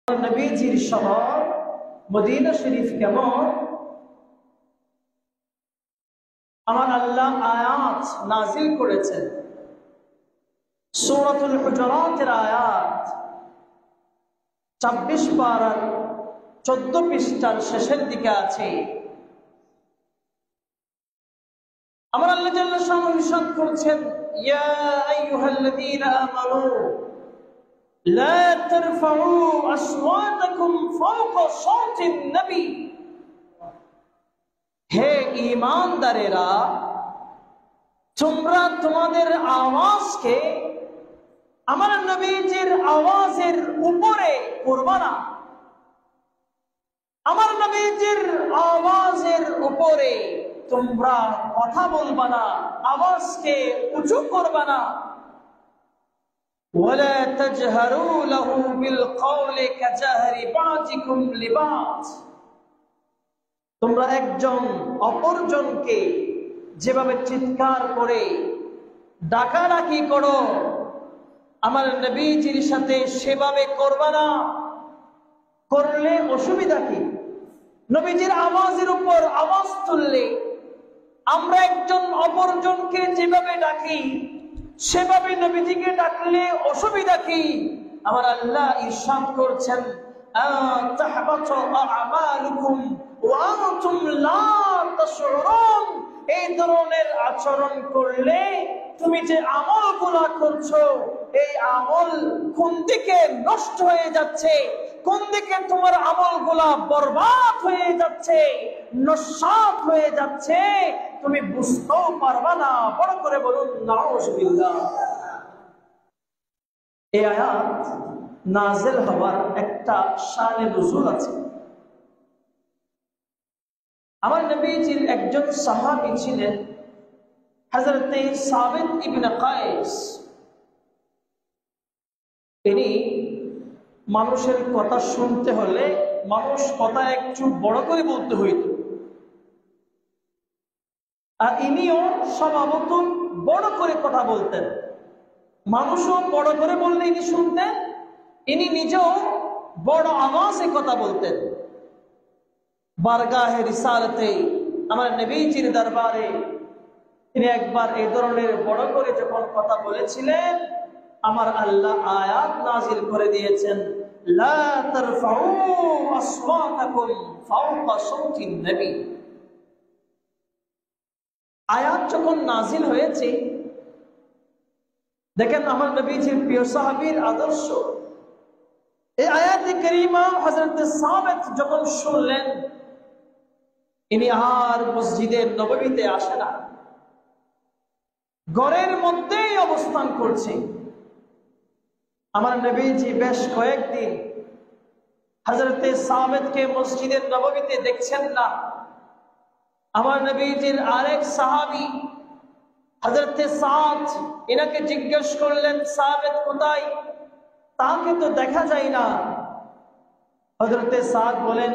নবীজির শহর মদিনা শরীফ কেমন? আমার আল্লাহ আয়াত নাজিল করেছেন। সূরাতুল হুজুরাতের আয়াত 26 পারার 14 পৃষ্ঠার শেষের দিকে আছে। আমার আল্লাহ জাল্লা শানুহু ইরশাদ করেছেন, ইয়া আইয়ুহাল্লাযীনা আমানু লা তারফাউ আসওয়াতাকুম ফাওকা সাওতিন নবী। হে ঈমানদারেরা, তোমরা তোমাদের আওয়াজকে আমার নবীজির আওয়াজের উপরে করবা না। আমার নবীজির আওয়াজের উপরে তোমরা কথা বলবা না, আওয়াজকে উঁচু করবা না। ওয়ালা তাজহারু লাহু বিল কওলি কাজাহরি বাজিকুম লিবাস। তোমরা একজন অপরজনকে যেভাবে চিৎকার করে ডাকাডাকি করো, আমার নবীজির সাথে সেভাবে করবা না। করলে অসুবিধা কি? নবীজির আওয়াজের উপর আওয়াজ তুললে আমরা একজন অপরজনকে যেভাবে ডাকি সেভাবে নবীজিকে ডাকলে অসুবিধা কি? আমার আল্লাহ ইরশাদ করছেন, তাহবাতু আমালুকুম ওয়া আনতুম লা তাশউরুন। এই ধরনের আচরণ করলে তুমি যে আমলগুলা করছো, এই আমল কোন দিকে নষ্ট হয়ে যাচ্ছে, কোন দিকে তোমার আমলগুলা বরবাদ হয়ে যাচ্ছে, নস্যাৎ হয়ে যাচ্ছে, তুমি বুঝতেও পারবা না। বড় করে বলুন নাউযুবিল্লাহ। এই আয়াত নাযিল হওয়ার একটা শানে নুজুল আছে। আমার নবীজির একজন সাহাবী ছিলেন হযরত সাবিত ইবনে কায়েস। তিনি মানুষের কথা শুনতে হলে মানুষ কথা একটু বড় করে বলতে হইত, আর ইনিও স্বভাবত বড় করে কথা বলতেন। মানুষও বড় করে বললে ইনি শুনতেন, ইনি নিজেও বড় আওয়াজে কথা বলতেন। বারগাহে রিসালাতে আমার নবীজির দরবারে তিনি একবার এই ধরনের বড় করে যখন কথা বলেছিলেন, আমার আল্লাহ আয়াত নাজিল করে দিয়েছেন, লা তারফাউ আসওয়াতাকুম ফাওকা সাওতিন নবী। আয়াত যখন নাজিল হয়েছে, দেখেন আমার নবীজির প্রিয় সাহাবীর আদর্শ। এই আয়াতে কারীমা হযরত সাবিত যখন শুনলেন, ইনি আর মসজিদে নববীতে আসে না, ঘরের মধ্যেই অবস্থান করছে। আমার নবীজি বেশ কয়েকদিন হযরতে সাবিতকে মসজিদে নববীতে দেখছেন না। আমার নবীজির আরেক সাহাবী হযরতে সাদ এনাকে জিজ্ঞেস করলেন, সাবিত কোথায়? তাকে তো দেখা যায় না। হযরতে সাদ বলেন,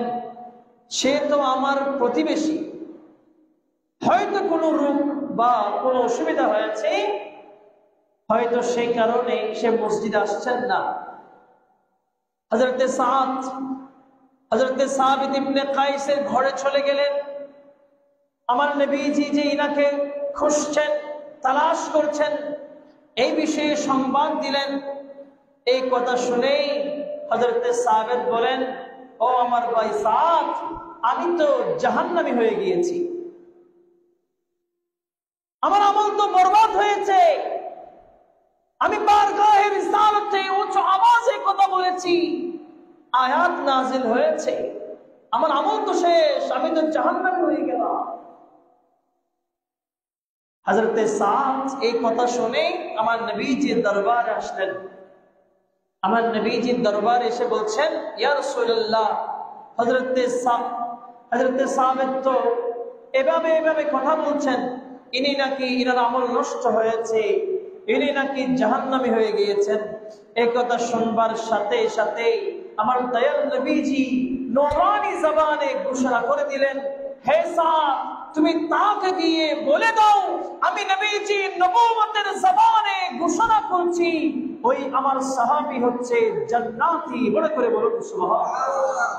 সে তো আমার প্রতিবেশী, হয়তো কোনো রোগ বা কোনো অসুবিধা হয়েছে, হয়তো সেই কারণে সে মসজিদে আসছেন না। হযরতে সাবিত ইবনে কায়েসের ঘরে চলে গেলেন। আমার নবীজি যে ইনাকে খুঁজছেন, তালাশ করছেন, এই বিষয়ে সংবাদ দিলেন। এই কথা শুনেই হযরতে সাবিত বলেন, ও আমার ভাই সাদ, আমি তো জাহান্নামী হয়ে গিয়েছি, আমার আমল তো বরবাদ হয়েছে। আমি বারগাহে রিসালাতে উচ্চ আওয়াজে কথা বলেছি, আয়াত নাজিল হয়েছে, আমার আমল তো শেষ, আমি তো জাহান্নামী হয়ে গেলাম। হযরতে সাদ এই কথা শুনে আমার নবীজির দরবারে আসলেন। আমার নবীজির দরবারে এসে বলছেন, ইয়া রাসূলুল্লাহ, হযরতে সাবিত তো এভাবে কথা বলছেন, ইনি নাকি ইনার আমল নষ্ট হয়েছে, ইনি নাকি জাহান্নামী হয়ে গিয়েছেন। এই কথা শুনবার সাথে সাথে আমার দয়াল নবীজি নূরানী জবানে ঘোষণা করে দিলেন, হে সাদ, তুমি তাকে দিয়ে বলে দাও, আমি নবীজি নবুয়তের জবানে ঘোষণা করছি, ওই আমার সাহাবী হচ্ছে জান্নাতি। বড় করে বলুন সুবহানাল্লাহ।